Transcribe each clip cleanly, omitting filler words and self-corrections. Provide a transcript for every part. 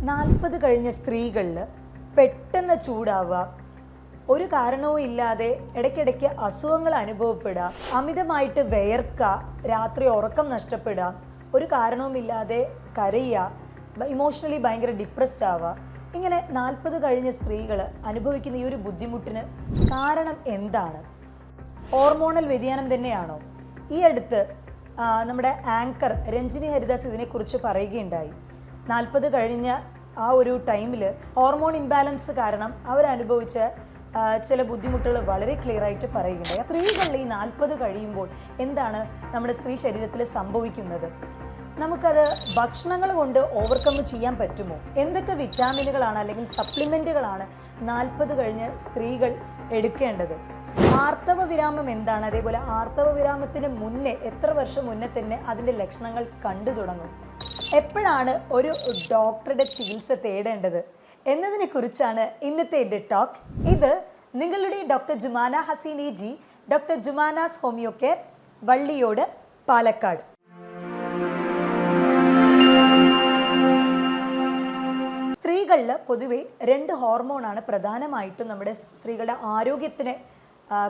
40 കഴിഞ്ഞ സ്ത്രീകളിൽ പെട്ടെന്ന് ചൂടാവുക, ഒരു കാരണവും ഇല്ലാതെ ഇടയ്ക്കിടയ്ക്ക് അസുഖങ്ങൾ അനുഭവപ്പെടുക, അമിതമായിട്ട് വിയർക്കുക, രാത്രി ഉറക്കം നഷ്ടപ്പെടുക, ഒരു കാരണവുമില്ലാതെ കരയുക, ഇമോഷണലി ഭയങ്കര ഡിപ്രസ്ഡ് ആവുക. ഇങ്ങനെ 40 കഴിഞ്ഞ സ്ത്രീകൾ അനുഭവിക്കുന്ന ഈ ഒരു ബുദ്ധിമുട്ടിന് കാരണം എന്താണ്? ഹോർമോണൽ വ്യതിയാനം തന്നെയാണോ? ഈ അടുത്ത് നമ്മുടെ ആങ്കർ രഞ്ജിനി ഹരിദാസ് ഇതിനെക്കുറിച്ച് പറയുകയുണ്ടായി. 40 കഴിഞ്ഞ ആ ഒരു ടൈമിൽ ഹോർമോൺ ഇംബാലൻസ് കാരണം അവരനുഭവിച്ച ചില ബുദ്ധിമുട്ടുകൾ വളരെ ക്ലിയർ ആയിട്ട് പറയുകയുണ്ടായി. സ്ത്രീകളിൽ ഈ 40 കഴിയുമ്പോൾ എന്താണ് നമ്മുടെ സ്ത്രീ ശരീരത്തിൽ സംഭവിക്കുന്നത്? നമുക്കത് ഭക്ഷണങ്ങൾ കൊണ്ട് ഓവർകം ചെയ്യാൻ പറ്റുമോ? എന്തൊക്കെ വിറ്റാമിനുകളാണ് അല്ലെങ്കിൽ സപ്ലിമെൻറ്റുകളാണ് 40 കഴിഞ്ഞ് സ്ത്രീകൾ എടുക്കേണ്ടത്? ആർത്തവ വിരാമം എന്താണ്? അതേപോലെ ആർത്തവ വിരാമത്തിന് മുന്നേ എത്ര വർഷം മുന്നേ തന്നെ അതിൻ്റെ ലക്ഷണങ്ങൾ കണ്ടു തുടങ്ങും? എപ്പോഴാണ് ഒരു ഡോക്ടറുടെ ചികിത്സ തേടേണ്ടത് എന്നതിനെ കുറിച്ചാണ് ഇന്നത്തെ എൻ്റെ ടോക്ക്. ഇത് നിങ്ങളുടെ doctor Jumana Haseeni ji, doctor Jumana's homeo care, Valliyode, Palakkad. സ്ത്രീകളിൽ പൊതുവെ 2 ഹോർമോണാണ് പ്രധാനമായിട്ടും നമ്മുടെ സ്ത്രീകളുടെ ആരോഗ്യത്തിനെ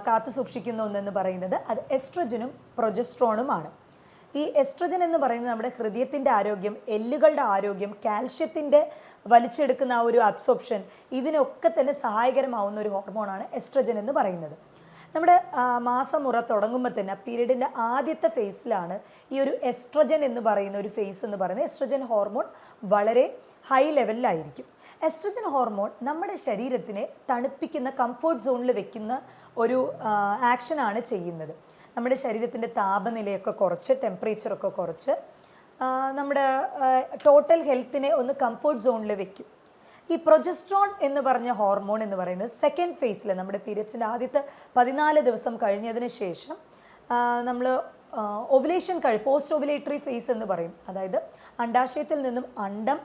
കാത്തു സൂക്ഷിക്കുന്ന ഒന്നെന്ന് പറയുന്നത്. അത് എസ്ട്രജനും പ്രൊജസ്ട്രോണുമാണ്. ഈ എസ്ട്രജൻ എന്ന് പറയുന്നത് നമ്മുടെ ഹൃദയത്തിൻ്റെ ആരോഗ്യം, എല്ലുകളുടെ ആരോഗ്യം, കാൽഷ്യത്തിൻ്റെ വലിച്ചെടുക്കുന്ന ആ ഒരു അബ്സോർപ്ഷൻ, ഇതിനൊക്കെ തന്നെ സഹായകരമാവുന്ന ഒരു ഹോർമോണാണ് എസ്ട്രജൻ എന്ന് പറയുന്നത്. നമ്മുടെ മാസമുറ തുടങ്ങുമ്പോൾ തന്നെ പീരീഡിൻ്റെ ആദ്യത്തെ ഫേസിലാണ് ഈ ഒരു എസ്ട്രജൻ എന്ന് പറയുന്ന ഒരു ഫേസ് എന്ന് പറയുന്നത്. എസ്ട്രജൻ ഹോർമോൺ വളരെ ഹൈ ലെവലിലായിരിക്കും. എസ്ട്രജൻ ഹോർമോൺ നമ്മുടെ ശരീരത്തിനെ തണുപ്പിക്കുന്ന, കംഫർട്ട് സോണിൽ വെക്കുന്ന ഒരു ആക്ഷനാണ് ചെയ്യുന്നത്. നമ്മുടെ ശരീരത്തിൻ്റെ താപനിലയൊക്കെ കുറച്ച്, ടെമ്പറേച്ചറൊക്കെ കുറച്ച് നമ്മുടെ ടോട്ടൽ ഹെൽത്തിനെ ഒന്ന് കംഫർട്ട് സോണിൽ വെക്കും. ഈ പ്രൊജസ്ട്രോൺ എന്ന് പറഞ്ഞ ഹോർമോൺ എന്ന് പറയുന്നത് സെക്കൻഡ് ഫേസിൽ, നമ്മുടെ പീരിയഡ്സിൻ്റെ ആദ്യത്തെ 14 ദിവസം കഴിഞ്ഞതിന് ശേഷം നമ്മൾ ഓവുലേഷൻ പോസ്റ്റ് ഓവുലേറ്ററി ഫേസ് എന്ന് പറയും. അതായത് അണ്ഡാശയത്തിൽ നിന്നും അണ്ഡം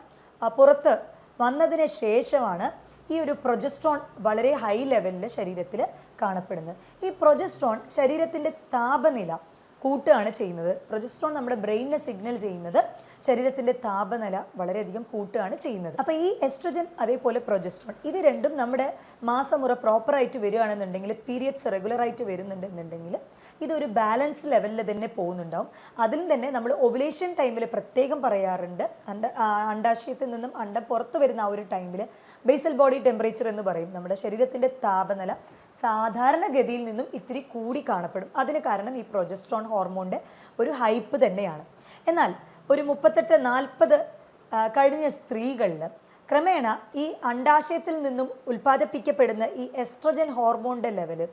പുറത്ത് വന്നതിന് ശേഷമാണ് ഈ ഒരു പ്രൊജസ്ട്രോൺ വളരെ ഹൈ ലെവലിൽ ശരീരത്തിൽ കാണപ്പെടുന്നത്. ഈ പ്രൊജസ്ട്രോൺ ശരീരത്തിൻ്റെ താപനില കൂട്ടുകയാണ് ചെയ്യുന്നത്. പ്രൊജസ്ട്രോൺ നമ്മുടെ ബ്രെയിനിനെ സിഗ്നൽ ചെയ്യുന്നത് ശരീരത്തിൻ്റെ താപനില വളരെയധികം കൂട്ടുകയാണ് ചെയ്യുന്നത്. അപ്പോൾ ഈ എസ്ട്രജൻ അതേപോലെ പ്രൊജസ്ട്രോൺ ഇത് രണ്ടും നമ്മുടെ മാസമുറ പ്രോപ്പറായിട്ട് വരികയാണെന്നുണ്ടെങ്കിൽ, പീരിയഡ്സ് റെഗുലറായിട്ട് വരുന്നുണ്ടെന്നുണ്ടെങ്കിൽ ഇതൊരു ബാലൻസ് ലെവലിൽ തന്നെ പോകുന്നുണ്ടാവും. അതിലും തന്നെ നമ്മൾ ഓവുലേഷൻ ടൈമിൽ പ്രത്യേകം പറയാറുണ്ട്, അണ്ഡാശയത്തിൽ നിന്നും അണ്ഡം പുറത്തു വരുന്ന ആ ഒരു ടൈമിൽ ബേസൽ ബോഡി ടെമ്പറേച്ചർ എന്ന് പറയും. നമ്മുടെ ശരീരത്തിൻ്റെ താപനില സാധാരണഗതിയിൽ നിന്നും ഇത്തിരി കൂടി കാണപ്പെടും. അതിന് കാരണം ഈ പ്രൊജസ്ട്രോൺ ഹോർമോണിൻ്റെ ഒരു ഹൈപ്പ് തന്നെയാണ്. എന്നാൽ ഒരു 38-40 കഴിഞ്ഞ സ്ത്രീകളിൽ ക്രമേണ ഈ അണ്ഡാശയത്തിൽ നിന്നും ഉൽപ്പാദിപ്പിക്കപ്പെടുന്ന ഈ എസ്ട്രജൻ ഹോർമോണിൻ്റെ ലെവല്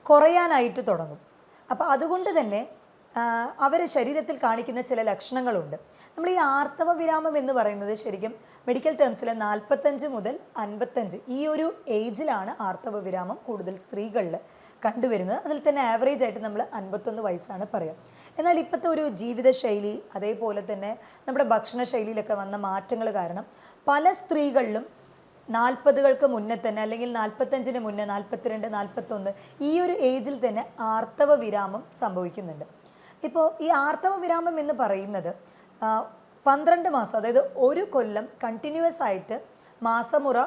കുറയാനായിട്ട് തുടങ്ങും. അപ്പോൾ അതുകൊണ്ട് തന്നെ അവർ ശരീരത്തിൽ കാണിക്കുന്ന ചില ലക്ഷണങ്ങളുണ്ട്. നമ്മൾ ഈ ആർത്തവ വിരാമം എന്ന് പറയുന്നത് ശരിക്കും മെഡിക്കൽ ടേംസിൽ 45 മുതൽ 55 ഈ ഒരു ഏജിലാണ് ആർത്തവ വിരാമം കൂടുതൽ സ്ത്രീകളിൽ കണ്ടുവരുന്നത്. അതിൽ തന്നെ ആവറേജ് ആയിട്ട് നമ്മൾ 51 വയസ്സാണ് പറയാം. എന്നാൽ ഇപ്പോഴത്തെ ഒരു ജീവിതശൈലി, അതേപോലെ തന്നെ നമ്മുടെ ഭക്ഷണശൈലിയിലൊക്കെ വന്ന മാറ്റങ്ങൾ കാരണം പല സ്ത്രീകളിലും 40കൾക്ക് മുന്നേ തന്നെ, അല്ലെങ്കിൽ 45-ന് മുന്നേ, 42, 41 ഈ ഒരു ഏജിൽ തന്നെ ആർത്തവ വിരാമം സംഭവിക്കുന്നുണ്ട്. ഇപ്പോൾ ഈ ആർത്തവ വിരാമം എന്ന് പറയുന്നത് 12 മാസം, അതായത് 1 കൊല്ലം കണ്ടിന്യൂസ് ആയിട്ട് മാസമുറ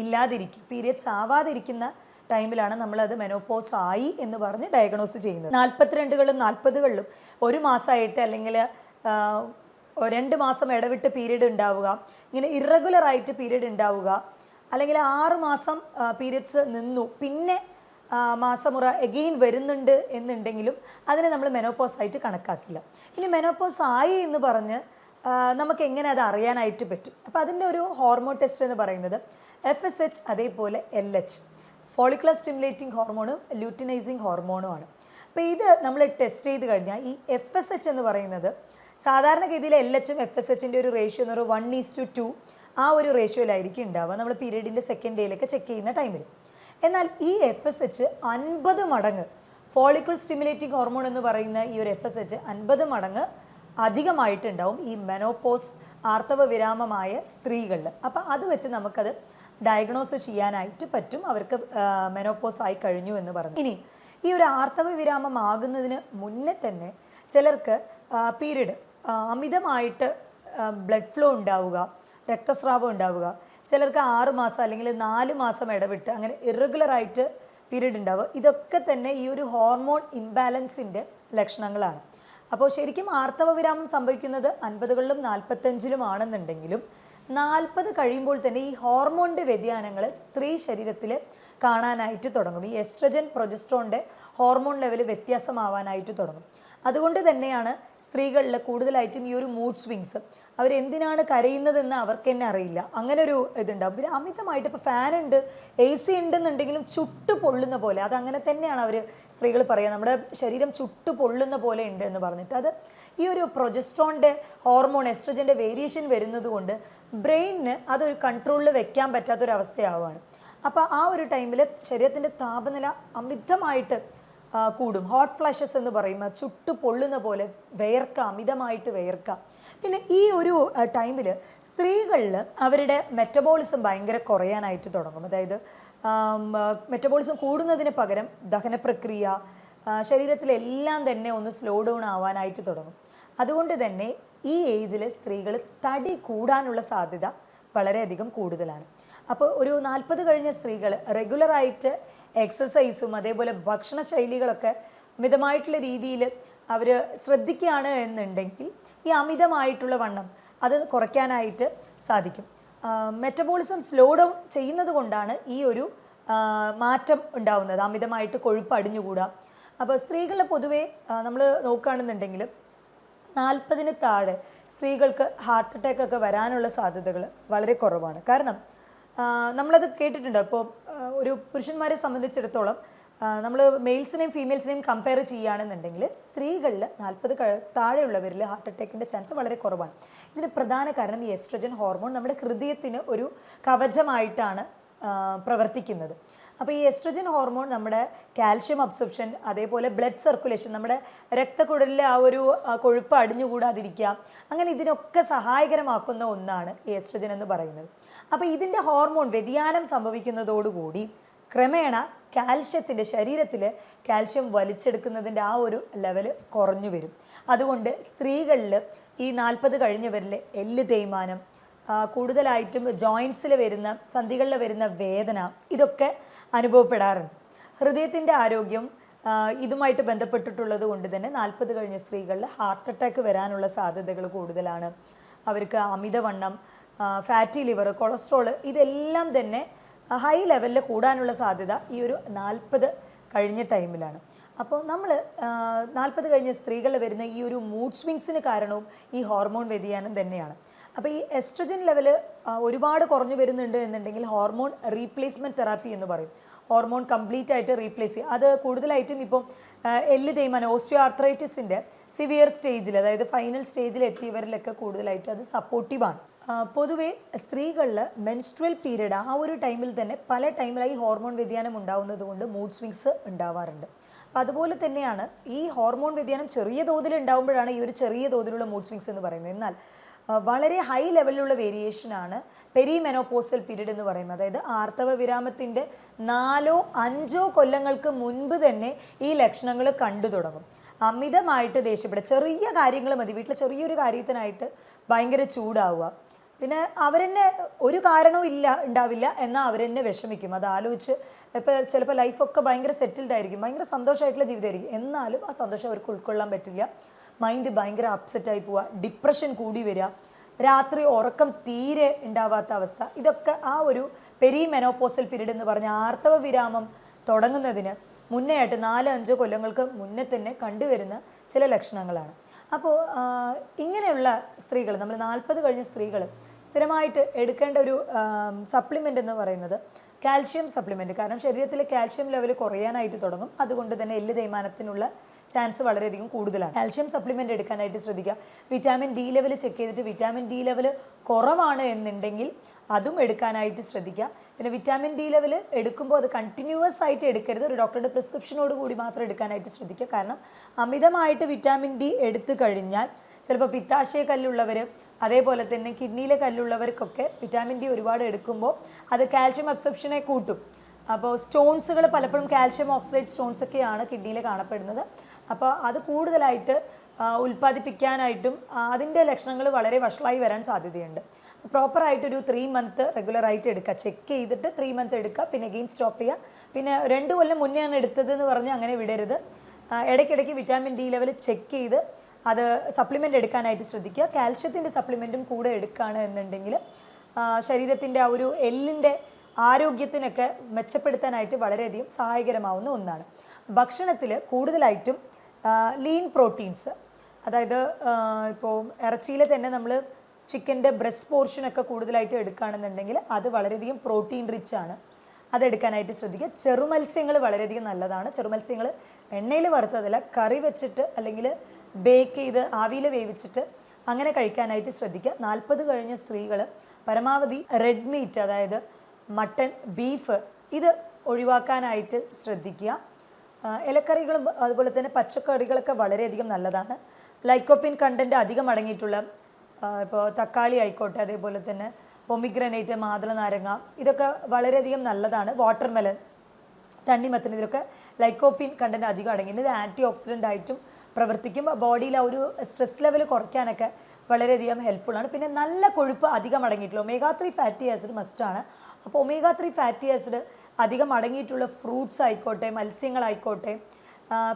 ഇല്ലാതിരിക്കും, പീരിയഡ്സ് ആവാതിരിക്കുന്ന ടൈമിലാണ് നമ്മളത് മെനോപോസ് ആയി എന്ന് പറഞ്ഞ് ഡയഗ്നോസ് ചെയ്യുന്നത്. 42കളിലും 40കളിലും 1 മാസമായിട്ട് അല്ലെങ്കിൽ 2 മാസം ഇടവിട്ട് പീരീഡ് ഉണ്ടാവുക, ഇങ്ങനെ ഇറഗുലറായിട്ട് പീരീഡ് ഉണ്ടാവുക, അല്ലെങ്കിൽ 6 മാസം പീരിയഡ്സ് നിന്നു പിന്നെ മാസമുറ എഗെയിൻ വരുന്നുണ്ട് എന്നുണ്ടെങ്കിലും അതിനെ നമ്മൾ മെനോപോസ് ആയിട്ട് കണക്കാക്കില്ല. ഇനി മെനോപോസ് ആയി എന്ന് പറഞ്ഞ് നമുക്ക് എങ്ങനെ അത് അറിയാനായിട്ട് പറ്റും? അപ്പോൾ അതിൻ്റെ ഒരു ഹോർമോൺ ടെസ്റ്റ് എന്ന് പറയുന്നത് FSH അതേപോലെ LH, ഫോളിക്കുലർ സ്റ്റിമുലേറ്റിംഗ് ഹോർമോണും ലൂട്ടിനൈസിങ് ഹോർമോണുമാണ്. അപ്പോൾ ഇത് നമ്മൾ ടെസ്റ്റ് ചെയ്ത് കഴിഞ്ഞാൽ ഈ FSH എന്ന് പറയുന്നത് സാധാരണഗതിയിൽ LHും FSHൻ്റെ ഒരു റേഷ്യോ എന്ന് പറയുന്നത് 1:2 ആ ഒരു റേഷ്യോയിലായിരിക്കും ഉണ്ടാവുക നമ്മൾ പീരീഡിൻ്റെ സെക്കൻഡ് ഡേയിലൊക്കെ ചെക്ക് ചെയ്യുന്ന ടൈമിൽ. എന്നാൽ ഈ FSH 50 മടങ്ങ്, ഫോളിക്കുൾ സ്റ്റിമുലേറ്റിംഗ് ഹോർമോൺ എന്ന് പറയുന്ന ഈ ഒരു FSH 50 മടങ്ങ് അധികമായിട്ടുണ്ടാവും ഈ മെനോപോസ് ആർത്തവ വിരാമമായ സ്ത്രീകളിൽ. അപ്പോൾ അത് വെച്ച് നമുക്കത് ഡയഗ്നോസ് ചെയ്യാനായിട്ട് പറ്റും അവർക്ക് മെനോപോസ് ആയി കഴിഞ്ഞു എന്ന് പറഞ്ഞു. ഇനി ഈ ഒരു ആർത്തവ വിരാമം ആകുന്നതിന് മുന്നേ തന്നെ ചിലർക്ക് പീരീഡ് അമിതമായിട്ട് ബ്ലഡ് ഫ്ലോ ഉണ്ടാവുക, രക്തസ്രാവം ഉണ്ടാവുക, ചിലർക്ക് 6 മാസം അല്ലെങ്കിൽ 4 മാസം ഇടവിട്ട് അങ്ങനെ ഇറഗുലറായിട്ട് പീരീഡ് ഉണ്ടാവുക, ഇതൊക്കെ തന്നെ ഈ ഒരു ഹോർമോൺ ഇംബാലൻസിൻ്റെ ലക്ഷണങ്ങളാണ്. അപ്പോൾ ശരിക്കും ആർത്തവ വിരാമം സംഭവിക്കുന്നത് 50കളിലും 45ലും ആണെന്നുണ്ടെങ്കിലും 40 കഴിയുമ്പോൾ തന്നെ ഈ ഹോർമോണിൻ്റെ വ്യതിയാനങ്ങൾ സ്ത്രീ ശരീരത്തിൽ കാണാനായിട്ട് തുടങ്ങും. ഈ എസ്ട്രജൻ പ്രൊജസ്ട്രോണിൻ്റെ ഹോർമോൺ ലെവൽ വ്യത്യാസമാവാനായിട്ട് തുടങ്ങും. അതുകൊണ്ട് തന്നെയാണ് സ്ത്രീകളിൽ കൂടുതലായിട്ടും ഈ ഒരു മൂഡ് സ്വിങ്സ്, അവരെന്തിനാണ് കരയുന്നതെന്ന് അവർക്ക് തന്നെ അറിയില്ല, അങ്ങനെ ഒരു ഇതുണ്ടാവും. പിന്നെ അമിതമായിട്ട് ഇപ്പോൾ ഫാനുണ്ട്, AC ഉണ്ടെന്നുണ്ടെങ്കിലും ചുട്ടു പൊള്ളുന്ന പോലെ, അതങ്ങനെ തന്നെയാണ് അവർ സ്ത്രീകൾ പറയുക, നമ്മുടെ ശരീരം ചുട്ടു പൊള്ളുന്ന പോലെ ഉണ്ട് എന്ന് പറഞ്ഞിട്ട്. അത് ഈ ഒരു പ്രൊജസ്ട്രോണിൻ്റെ ഹോർമോൺ എസ്ട്രജൻ്റെ വേരിയേഷൻ വരുന്നത് കൊണ്ട് ബ്രെയിനിന് അതൊരു കൺട്രോളിൽ വെക്കാൻ പറ്റാത്തൊരവസ്ഥയാവുകയാണ്. അപ്പോൾ ആ ഒരു ടൈമിൽ ശരീരത്തിൻ്റെ താപനില അമിതമായിട്ട് കൂടും. ഹോട്ട് ഫ്ലാഷസ് എന്ന് പറയുമ്പോൾ ചുട്ടു പൊള്ളുന്ന പോലെ വിയർക്കുക, അമിതമായിട്ട് വിയർക്കുക. പിന്നെ ഈ ഒരു ടൈമിൽ സ്ത്രീകളിൽ അവരുടെ മെറ്റബോളിസം ഭയങ്കര കുറയാനായിട്ട് തുടങ്ങും. അതായത് മെറ്റബോളിസം കൂടുന്നതിന് പകരം ദഹനപ്രക്രിയ, ശരീരത്തിലെല്ലാം തന്നെ ഒന്ന് സ്ലോ ഡൗൺ ആവാനായിട്ട് തുടങ്ങും. അതുകൊണ്ട് തന്നെ ഈ ഏജിൽ സ്ത്രീകൾ തടി കൂടാനുള്ള സാധ്യത വളരെയധികം കൂടുതലാണ്. അപ്പോൾ ഒരു 40 കഴിഞ്ഞ സ്ത്രീകൾ റെഗുലറായിട്ട് എക്സസൈസും അതേപോലെ ഭക്ഷണശൈലികളൊക്കെ മിതമായിട്ടുള്ള രീതിയിൽ അവർ ശ്രദ്ധിക്കുകയാണ് എന്നുണ്ടെങ്കിൽ ഈ അമിതമായിട്ടുള്ള വണ്ണം അത് കുറയ്ക്കാനായിട്ട് സാധിക്കും. മെറ്റബോളിസം സ്ലോ ഡൗൺ ചെയ്യുന്നത് കൊണ്ടാണ് ഈ ഒരു മാറ്റം ഉണ്ടാവുന്നത്, അമിതമായിട്ട് കൊഴുപ്പ് അടിഞ്ഞുകൂടാ. അപ്പോൾ സ്ത്രീകളെ പൊതുവേ നമ്മൾ നോക്കുകയാണെന്നുണ്ടെങ്കിൽ 40-ന് താഴെ സ്ത്രീകൾക്ക് ഹാർട്ട് അറ്റാക്ക് ഒക്കെ വരാനുള്ള സാധ്യതകൾ വളരെ കുറവാണ്. കാരണം നമ്മളത് കേട്ടിട്ടുണ്ട്. ഇപ്പോൾ ഒരു പുരുഷന്മാരെ സംബന്ധിച്ചിടത്തോളം നമ്മൾ മെയിൽസിനെയും ഫീമെയിൽസിനെയും കമ്പയർ ചെയ്യുകയാണെന്നുണ്ടെങ്കിൽ സ്ത്രീകളിൽ 40 താഴെയുള്ളവരിൽ ഹാർട്ട് അറ്റാക്കിൻ്റെ ചാൻസ് വളരെ കുറവാണ്. ഇതിന് പ്രധാന കാരണം ഈ എസ്ട്രജൻ ഹോർമോൺ നമ്മുടെ ഹൃദയത്തിന് ഒരു കവചമായിട്ടാണ് പ്രവർത്തിക്കുന്നത്. അപ്പോൾ ഈ എസ്ട്രജൻ ഹോർമോൺ നമ്മുടെ കാൽഷ്യം അബ്സോർപ്ഷൻ, അതേപോലെ ബ്ലഡ് സർക്കുലേഷൻ, നമ്മുടെ രക്തക്കുഴലിലെ ആ ഒരു കൊഴുപ്പ് അടിഞ്ഞുകൂടാതിരിക്കുക, അങ്ങനെ ഇതിനൊക്കെ സഹായകരമാക്കുന്ന ഒന്നാണ് ഈ എസ്ട്രജൻ എന്ന് പറയുന്നത്. അപ്പോൾ ഇതിൻ്റെ ഹോർമോൺ വ്യതിയാനം സംഭവിക്കുന്നതോടുകൂടി ക്രമേണ കാൽഷ്യത്തിൻ്റെ ശരീരത്തിൽ കാൽഷ്യം വലിച്ചെടുക്കുന്നതിൻ്റെ ആ ഒരു ലെവൽ കുറഞ്ഞു വരും. അതുകൊണ്ട് സ്ത്രീകളിൽ ഈ 40 കഴിഞ്ഞവരിൽ എല്ല് തേയ്മാനം, കൂടുതലായിട്ടും ജോയിൻസിൽ വരുന്ന സന്ധികളിൽ വരുന്ന വേദന, ഇതൊക്കെ അനുഭവപ്പെടാറുണ്ട്. ഹൃദയത്തിൻ്റെ ആരോഗ്യം ഇതുമായിട്ട് ബന്ധപ്പെട്ടിട്ടുള്ളത് കൊണ്ട് തന്നെ 40 കഴിഞ്ഞ സ്ത്രീകളിൽ ഹാർട്ട് അറ്റാക്ക് വരാനുള്ള സാധ്യതകൾ കൂടുതലാണ്. അവർക്ക് അമിതവണ്ണം, ഫാറ്റി ലിവർ, കൊളസ്ട്രോൾ, ഇതെല്ലാം തന്നെ ഹൈ ലെവലിൽ കൂടാനുള്ള സാധ്യത ഈ ഒരു 40 കഴിഞ്ഞ ടൈമിലാണ്. അപ്പോൾ നമ്മൾ 40 കഴിഞ്ഞ സ്ത്രീകളിൽ വരുന്ന ഈ ഒരു മൂഡ് സ്വിങ്സിന് കാരണവും ഈ ഹോർമോൺ വ്യതിയാനം തന്നെയാണ്. അപ്പോൾ ഈ എസ്ട്രജൻ ലെവൽ ഒരുപാട് കുറഞ്ഞു വരുന്നുണ്ട് എന്നുണ്ടെങ്കിൽ ഹോർമോൺ റീപ്ലേസ്മെൻറ്റ് തെറാപ്പി എന്ന് പറയും. ഹോർമോൺ കംപ്ലീറ്റ് ആയിട്ട് റീപ്ലേസ് ചെയ്യുക. അത് കൂടുതലായിട്ടും ഇപ്പം എല്ല് തേയ്മാനം, ഓസ്റ്റിയോ ആർത്രൈറ്റിസിൻ്റെ സിവിയർ സ്റ്റേജിൽ, അതായത് ഫൈനൽ സ്റ്റേജിൽ എത്തിയവരിലൊക്കെ കൂടുതലായിട്ടും അത് സപ്പോർട്ടീവാണ്. പൊതുവേ സ്ത്രീകളിൽ മെൻസ്ട്രുവൽ പീരീഡ് ആ ഒരു ടൈമിൽ തന്നെ പല ടൈമിലായി ഹോർമോൺ വ്യതിയാനം ഉണ്ടാവുന്നത് കൊണ്ട് മൂഡ് സ്വിങ്സ് ഉണ്ടാവാറുണ്ട്. അപ്പോൾ അതുപോലെ തന്നെയാണ് ഈ ഹോർമോൺ വ്യതിയാനം ചെറിയ തോതിൽ ഉണ്ടാകുമ്പോഴാണ് ഈ ഒരു ചെറിയ തോതിലുള്ള മൂഡ് സ്വിങ്സ് എന്ന് പറയുന്നത്. എന്നാൽ വളരെ ഹൈ ലെവലിലുള്ള വേരിയേഷനാണ് പെരിമെനോപോസൽ പീരീഡ് എന്ന് പറയുന്നത്. അതായത് ആർത്തവ വിരാമത്തിൻ്റെ 4-5 കൊല്ലങ്ങൾക്ക് മുൻപ് തന്നെ ഈ ലക്ഷണങ്ങൾ കണ്ടു തുടങ്ങും. അമിതമായിട്ട് ദേഷ്യപ്പെടുക, ചെറിയ കാര്യങ്ങൾ മതി, വീട്ടിൽ ചെറിയൊരു കാര്യത്തിനായിട്ട് ഭയങ്കര ചൂടാവുക, പിന്നെ അവരെന്നെ ഒരു കാരണവും ഉണ്ടാവില്ല എന്നാൽ അവരെന്നെ വിഷമിക്കും. അത് ആലോചിച്ച് ഇപ്പോൾ ചിലപ്പോൾ ലൈഫൊക്കെ ഭയങ്കര സെറ്റിൽഡ് ആയിരിക്കും, ഭയങ്കര സന്തോഷമായിട്ടുള്ള ജീവിതമായിരിക്കും, എന്നാലും ആ സന്തോഷം അവർക്ക് ഉൾക്കൊള്ളാൻ പറ്റില്ല. മൈൻഡ് ഭയങ്കര അപ്സെറ്റായി പോവുക, ഡിപ്രഷൻ കൂടി വരിക, രാത്രി ഉറക്കം തീരെ ഉണ്ടാവാത്ത അവസ്ഥ, ഇതൊക്കെ ആ ഒരു പെരിമെനോപോസൽ പീരീഡ് എന്ന് പറഞ്ഞ ആർത്തവ വിരാമം തുടങ്ങുന്നതിന് മുന്നേ ആയിട്ട് 4-5 കൊല്ലങ്ങൾക്ക് മുന്നേ തന്നെ കണ്ടുവരുന്ന ചില ലക്ഷണങ്ങളാണ്. അപ്പോൾ ഇങ്ങനെയുള്ള സ്ത്രീകൾ, നമ്മൾ 40 കഴിഞ്ഞ സ്ത്രീകൾ സ്ഥിരമായിട്ട് എടുക്കേണ്ട ഒരു സപ്ലിമെൻ്റ് എന്ന് പറയുന്നത് കാൽഷ്യം സപ്ലിമെൻറ്റ്. കാരണം ശരീരത്തിലെ കാൽഷ്യം ലെവൽ കുറയാനായിട്ട് തുടങ്ങും. അതുകൊണ്ട് തന്നെ എല്ല് തേയ്മാനത്തിനുള്ള ചാൻസ് വളരെയധികം കൂടുതലാണ്. കാൽഷ്യം സപ്ലിമെൻ്റ് എടുക്കാനായിട്ട് ശ്രദ്ധിക്കുക. വിറ്റാമിൻ ഡി ലെവൽ ചെക്ക് ചെയ്തിട്ട് വിറ്റാമിൻ ഡി ലെവൽ കുറവാണ് എന്നുണ്ടെങ്കിൽ അതും എടുക്കാനായിട്ട് ശ്രദ്ധിക്കുക. പിന്നെ വിറ്റാമിൻ ഡി ലെവൽ എടുക്കുമ്പോൾ അത് കണ്ടിന്യൂസ് ആയിട്ട് എടുക്കരുത്, ഒരു ഡോക്ടറുടെ പ്രിസ്ക്രിപ്ഷനോട് കൂടി മാത്രം എടുക്കാനായിട്ട് ശ്രദ്ധിക്കുക. കാരണം അമിതമായിട്ട് വിറ്റാമിൻ ഡി എടുത്തു കഴിഞ്ഞാൽ ചിലപ്പോൾ പിത്താശയ കല്ലുള്ളവർ, അതേപോലെ തന്നെ കിഡ്നിയിലെ കല്ലുള്ളവർക്കൊക്കെ വിറ്റാമിൻ ഡി ഒരുപാട് എടുക്കുമ്പോൾ അത് കാൽഷ്യം അബ്സോർപ്ഷനെ കൂട്ടും. അപ്പോൾ സ്റ്റോൺസുകൾ പലപ്പോഴും കാൽഷ്യം ഓക്സൈഡ് സ്റ്റോൺസ് ഒക്കെയാണ് കിഡ്നിയിൽ കാണപ്പെടുന്നത്. അപ്പോൾ അത് കൂടുതലായിട്ട് ഉൽപ്പാദിപ്പിക്കാനായിട്ടും അതിൻ്റെ ലക്ഷണങ്ങൾ വളരെ വഷളായി വരാൻ സാധ്യതയുണ്ട്. പ്രോപ്പറായിട്ടൊരു 3 മന്ത് റെഗുലറായിട്ട് എടുക്കുക, ചെക്ക് ചെയ്തിട്ട് 3 മന്ത് എടുക്കുക, പിന്നെ അഗെയിൻ സ്റ്റോപ്പ് ചെയ്യുക. പിന്നെ 2 കൊല്ലം മുന്നെയാണ് എടുത്തതെന്ന് പറഞ്ഞ് അങ്ങനെ വിടരുത്. ഇടയ്ക്കിടയ്ക്ക് വിറ്റാമിൻ ഡി ലെവൽ ചെക്ക് ചെയ്ത് അത് സപ്ലിമെൻ്റ് എടുക്കാനായിട്ട് ശ്രദ്ധിക്കുക. കാൽഷ്യത്തിൻ്റെ സപ്ലിമെൻറ്റും കൂടെ എടുക്കുകയാണ് എന്നുണ്ടെങ്കിൽ ശരീരത്തിൻ്റെ ആ ഒരു എല്ലിൻ്റെ ആരോഗ്യത്തിനൊക്കെ മെച്ചപ്പെടുത്താനായിട്ട് വളരെയധികം സഹായകരമാവുന്ന ഒന്നാണ്. ഭക്ഷണത്തിൽ കൂടുതലായിട്ടും ലീൻ പ്രോട്ടീൻസ്, അതായത് ഇപ്പോൾ ഇറച്ചിയിൽ തന്നെ നമ്മൾ ചിക്കൻ്റെ ബ്രസ്റ്റ് പോർഷനൊക്കെ കൂടുതലായിട്ട് എടുക്കുകയാണെന്നുണ്ടെങ്കിൽ അത് വളരെയധികം പ്രോട്ടീൻ റിച്ച് ആണ്, അതെടുക്കാനായിട്ട് ശ്രദ്ധിക്കുക. ചെറുമത്സ്യങ്ങൾ വളരെയധികം നല്ലതാണ്. ചെറുമത്സ്യങ്ങൾ എണ്ണയിൽ വറുത്തതല്ല, കറി വെച്ചിട്ട് അല്ലെങ്കിൽ ബേക്ക് ചെയ്ത് ആവിയിൽ വേവിച്ചിട്ട് അങ്ങനെ കഴിക്കാനായിട്ട് ശ്രദ്ധിക്കുക. 40 കഴിഞ്ഞ സ്ത്രീകൾ പരമാവധി റെഡ് മീറ്റ്, അതായത് മട്ടൺ, ബീഫ് ഇത് ഒഴിവാക്കാനായിട്ട് ശ്രദ്ധിക്കുക. ഇലക്കറികളും അതുപോലെ തന്നെ പച്ചക്കറികളൊക്കെ വളരെയധികം നല്ലതാണ്. ലൈക്കോപ്പിൻ കണ്ടൻറ്റ് അധികം അടങ്ങിയിട്ടുള്ള ഇപ്പോൾ തക്കാളി ആയിക്കോട്ടെ, അതേപോലെ തന്നെ പൊമിഗ്രനേറ്റ്, മാതള നാരങ്ങ ഇതൊക്കെ വളരെയധികം നല്ലതാണ്. വാട്ടർമെലൻ, തണ്ണിമത്തൻ ഇതിലൊക്കെ ലൈക്കോപ്പിൻ കണ്ടൻറ്റ് അധികം അടങ്ങിയിട്ടുണ്ട്. ഇത് ആൻറ്റി ഓക്സിഡൻ്റ് ആയിട്ടും പ്രവർത്തിക്കും. ബോഡിയിൽ ആ ഒരു സ്ട്രെസ് ലെവൽ കുറയ്ക്കാനൊക്കെ വളരെയധികം ഹെൽപ്ഫുള്ളാണ്. പിന്നെ നല്ല കൊഴുപ്പ് അധികം അടങ്ങിയിട്ടുള്ള ഒമേഗ 3 ഫാറ്റി ആസിഡ് മസ്റ്റാണ്. അപ്പോൾ ഒമേഗ 3 ഫാറ്റി ആസിഡ് അധികം അടങ്ങിയിട്ടുള്ള ഫ്രൂട്ട്സ് ആയിക്കോട്ടെ, മത്സ്യങ്ങളായിക്കോട്ടെ,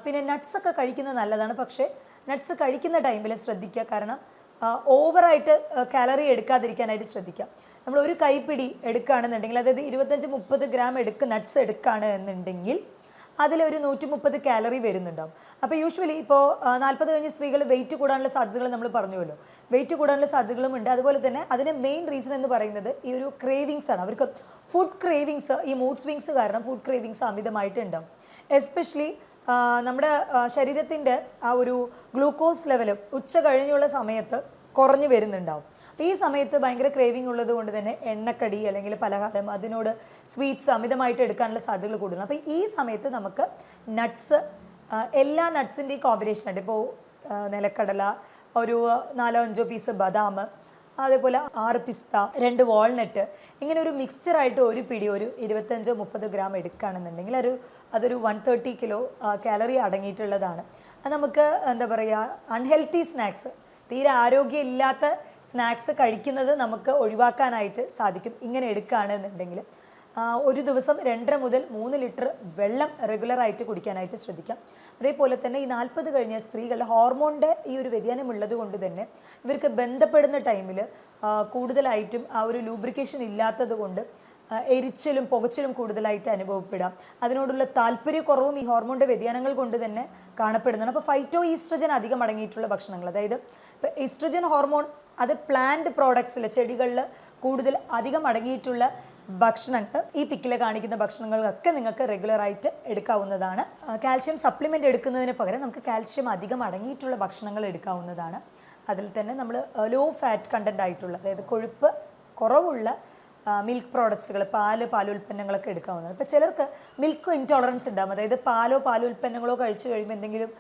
പിന്നെ നട്ട്സൊക്കെ കഴിക്കുന്നത് നല്ലതാണ്. പക്ഷേ നട്ട്സ് കഴിക്കുന്ന ടൈമിൽ ശ്രദ്ധിക്കുക, കാരണം ഓവറായിട്ട് കാലറി എടുക്കാതിരിക്കാനായിട്ട് ശ്രദ്ധിക്കുക. നമ്മൾ ഒരു കൈപ്പിടി എടുക്കുകയാണെന്നുണ്ടെങ്കിൽ, അതായത് 25-30 ഗ്രാം നട്ട്സ് എടുക്കുകയാണ് എന്നുണ്ടെങ്കിൽ അതിലൊരു 130 കാലറി വരുന്നുണ്ടാവും. അപ്പോൾ യൂഷ്വലി ഇപ്പോൾ 40 കഴിഞ്ഞ സ്ത്രീകൾ വെയിറ്റ് കൂടാനുള്ള സാധ്യതകൾ നമ്മൾ പറഞ്ഞുവല്ലോ, വെയിറ്റ് കൂടാനുള്ള സാധ്യതകളും ഉണ്ട്. അതുപോലെ തന്നെ അതിന് മെയിൻ റീസൺ എന്ന് പറയുന്നത് ഈ ഒരു ക്രേവിങ്സ് ആണ്. അവർക്ക് ഫുഡ് ക്രേവിങ്സ്, ഈ മൂഡ് സ്വിങ്സ് കാരണം ഫുഡ് ക്രേവിങ്സ് അമിതമായിട്ടുണ്ടാവും. എസ്പെഷ്യലി നമ്മുടെ ശരീരത്തിൻ്റെ ആ ഒരു ഗ്ലൂക്കോസ് ലെവൽ ഉച്ച കഴിഞ്ഞുള്ള സമയത്ത് കുറഞ്ഞു വരുന്നുണ്ടാവും. ഈ സമയത്ത് ഭയങ്കര ക്രേവിങ് ഉള്ളത് കൊണ്ട് തന്നെ എണ്ണക്കടി അല്ലെങ്കിൽ പലഹാരം, അതിനോട് സ്വീറ്റ്സ് അമിതമായിട്ട് എടുക്കാനുള്ള സാധ്യതകൾ കൂടുതലാണ്. അപ്പോൾ ഈ സമയത്ത് നമുക്ക് നട്ട്സ്, എല്ലാ നട്ട്സിൻ്റെയും കോമ്പിനേഷൻ ഉണ്ട്. ഇപ്പോൾ നിലക്കടല, ഒരു 4-5 പീസ് ബദാം, അതേപോലെ 6 പിസ്ത, 2 വാൾനട്ട്, ഇങ്ങനെ ഒരു മിക്സ്ചറായിട്ട് ഒരു പിടി ഒരു 25-30 ഗ്രാം എടുക്കുകയാണെന്നുണ്ടെങ്കിൽ അതൊരു 130 കിലോ കാലറി അടങ്ങിയിട്ടുള്ളതാണ്. അത് നമുക്ക് എന്താ പറയുക, അൺഹെൽത്തി സ്നാക്സ്, തീരെ ആരോഗ്യമില്ലാത്ത സ്നാക്സ് കഴിക്കുന്നത് നമുക്ക് ഒഴിവാക്കാനായിട്ട് സാധിക്കും ഇങ്ങനെ എടുക്കുകയാണെന്നുണ്ടെങ്കിൽ. ഒരു ദിവസം 2.5 മുതൽ 3 ലിറ്റർ വെള്ളം റെഗുലറായിട്ട് കുടിക്കാനായിട്ട് ശ്രദ്ധിക്കാം. അതേപോലെ തന്നെ ഈ 40 കഴിഞ്ഞ സ്ത്രീകളുടെ ഹോർമോണിൻ്റെ ഈ ഒരു വ്യതിയാനം ഉള്ളത് കൊണ്ട് തന്നെ ഇവർക്ക് ബന്ധപ്പെടുന്ന ടൈമിൽ കൂടുതലായിട്ടും ആ ഒരു ലൂബ്രിക്കേഷൻ ഇല്ലാത്തത് കൊണ്ട് എരിച്ചിലും പുകച്ചിലും കൂടുതലായിട്ട് അനുഭവപ്പെടാം. അതിനോടുള്ള താല്പര്യക്കുറവും ഈ ഹോർമോണിൻ്റെ വ്യതിയാനങ്ങൾ കൊണ്ട് തന്നെ കാണപ്പെടുന്നതാണ്. അപ്പോൾ ഫൈറ്റോ ഈസ്ട്രജൻ അധികം അടങ്ങിയിട്ടുള്ള ഭക്ഷണങ്ങൾ, അതായത് ഇപ്പോൾ ഈസ്ട്രജൻ ഹോർമോൺ അത് പ്ലാന്റ് പ്രോഡക്ട്സിൽ, ചെടികളിൽ കൂടുതൽ അധികം അടങ്ങിയിട്ടുള്ള ഭക്ഷണങ്ങൾ, ഈ പിക്കിൽ കാണിക്കുന്ന ഭക്ഷണങ്ങളൊക്കെ നിങ്ങൾക്ക് റെഗുലറായിട്ട് എടുക്കാവുന്നതാണ്. കാൽഷ്യം സപ്ലിമെൻ്റ് എടുക്കുന്നതിന് പകരം നമുക്ക് കാൽഷ്യം അധികം അടങ്ങിയിട്ടുള്ള ഭക്ഷണങ്ങൾ എടുക്കാവുന്നതാണ്. അതിൽ തന്നെ നമ്മൾ ലോ ഫാറ്റ് കണ്ടൻ്റ് ആയിട്ടുള്ള, അതായത് കൊഴുപ്പ് കുറവുള്ള മിൽക്ക് പ്രോഡക്ട്സുകൾ, പാലുൽപ്പന്നങ്ങളൊക്കെ എടുക്കാവുന്നതാണ്. ഇപ്പോൾ ചിലർക്ക് മിൽക്ക് ഇൻടോളറൻസ് ഉണ്ടാകും, അതായത് പാലുൽപ്പന്നങ്ങളോ കഴിച്ചു കഴിയുമ്പോൾ എന്തെങ്കിലും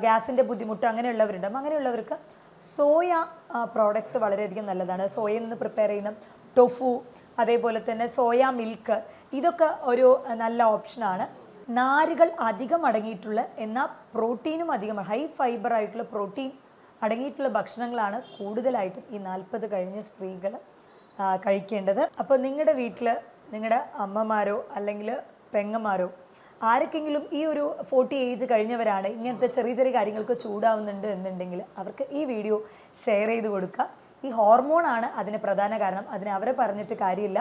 ഗ്യാസിൻ്റെ ബുദ്ധിമുട്ട് അങ്ങനെയുള്ളവരുണ്ടാകും. അങ്ങനെയുള്ളവർക്ക് സോയ പ്രോഡക്ട്സ് വളരെയധികം നല്ലതാണ്. സോയയിൽ നിന്ന് പ്രിപ്പയർ ചെയ്യുന്ന ടൊഫു, അതേപോലെ തന്നെ സോയ മിൽക്ക്, ഇതൊക്കെ ഒരു നല്ല ഓപ്ഷനാണ്. നാരുകൾ അധികം അടങ്ങിയിട്ടുള്ള, എന്നാൽ പ്രോട്ടീനും അധികം, ഹൈ ഫൈബർ ആയിട്ടുള്ള പ്രോട്ടീൻ അടങ്ങിയിട്ടുള്ള ഭക്ഷണങ്ങളാണ് കൂടുതലായിട്ടും ഈ 40 കഴിഞ്ഞ സ്ത്രീകൾ കഴിക്കേണ്ടത്. അപ്പോൾ നിങ്ങളുടെ വീട്ടിൽ നിങ്ങളുടെ അമ്മമാരോ അല്ലെങ്കിൽ പെങ്ങന്മാരോ ആർക്കെങ്കിലും ഈ ഒരു 40 ഏജ് കഴിഞ്ഞവരാണ്, ഇങ്ങനത്തെ ചെറിയ ചെറിയ കാര്യങ്ങൾക്ക് ചൂടാവുന്നുണ്ട് എന്നുണ്ടെങ്കിൽ അവർക്ക് ഈ വീഡിയോ ഷെയർ ചെയ്ത് കൊടുക്കുക. ഈ ഹോർമോണാണ് അതിന് പ്രധാന കാരണം. അതിനെ അവരെ പറഞ്ഞിട്ട് കാര്യമില്ല.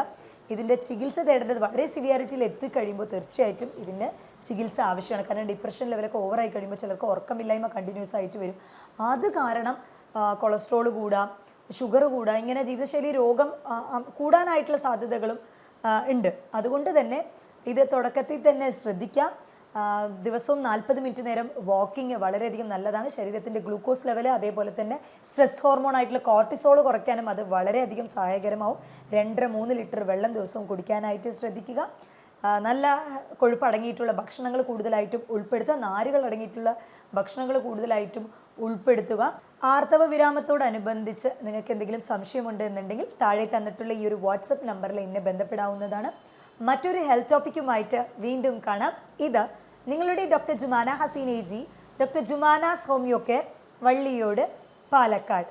ഇതിൻ്റെ ചികിത്സ തേടേണ്ടത് വളരെ സിവിയാരിറ്റിയിൽ എത്തിക്കഴിയുമ്പോൾ തീർച്ചയായിട്ടും ഇതിൻ്റെ ചികിത്സ ആവശ്യമാണ്. കാരണം ഡിപ്രഷൻ ലെവലൊക്കെ ഓവറായി കഴിയുമ്പോൾ ചിലർക്ക് ഉറക്കമില്ലായ്മ കണ്ടിന്യൂസ് ആയിട്ട് വരും. അത് കാരണം കൊളസ്ട്രോൾ കൂടാം, ഷുഗർ കൂടാം, ഇങ്ങനെ ജീവിതശൈലി രോഗം കൂടാനായിട്ടുള്ള സാധ്യതകളും ഉണ്ട്. അതുകൊണ്ട് തന്നെ ഇത് തുടക്കത്തിൽ തന്നെ ശ്രദ്ധിക്കാം. ദിവസവും 40 മിനിറ്റ് നേരം വാക്കിംഗ് വളരെയധികം നല്ലതാണ്. ശരീരത്തിൻ്റെ ഗ്ലൂക്കോസ് ലെവൽ, അതേപോലെ തന്നെ സ്ട്രെസ് ഹോർമോൺ ആയിട്ടുള്ള കോർട്ടിസോൾ കുറയ്ക്കാനും അത് വളരെയധികം സഹായകരമാവും. 2-3 ലിറ്റർ വെള്ളം ദിവസവും കുടിക്കാനായിട്ട് ശ്രദ്ധിക്കുക. നല്ല കൊഴുപ്പ് അടങ്ങിയിട്ടുള്ള ഭക്ഷണങ്ങൾ കൂടുതലായിട്ടും ഉൾപ്പെടുത്തുക. നാരുകൾ അടങ്ങിയിട്ടുള്ള ഭക്ഷണങ്ങൾ കൂടുതലായിട്ടും ഉൾപ്പെടുത്തുക. ആർത്തവ വിരാമത്തോടനുബന്ധിച്ച് നിങ്ങൾക്ക് എന്തെങ്കിലും സംശയമുണ്ട് എന്നുണ്ടെങ്കിൽ താഴെ തന്നിട്ടുള്ള ഈ ഒരു വാട്സപ്പ് നമ്പറിൽ എന്നെ ബന്ധപ്പെടാവുന്നതാണ്. മറ്റൊരു ഹെൽത്ത് ടോപ്പിക്കുമായിട്ട് വീണ്ടും കാണാം. ഇത് നിങ്ങളുടെ doctor Jumana Haseen AG, doctor Jumana's homeo care, Valliyode, Palakkad.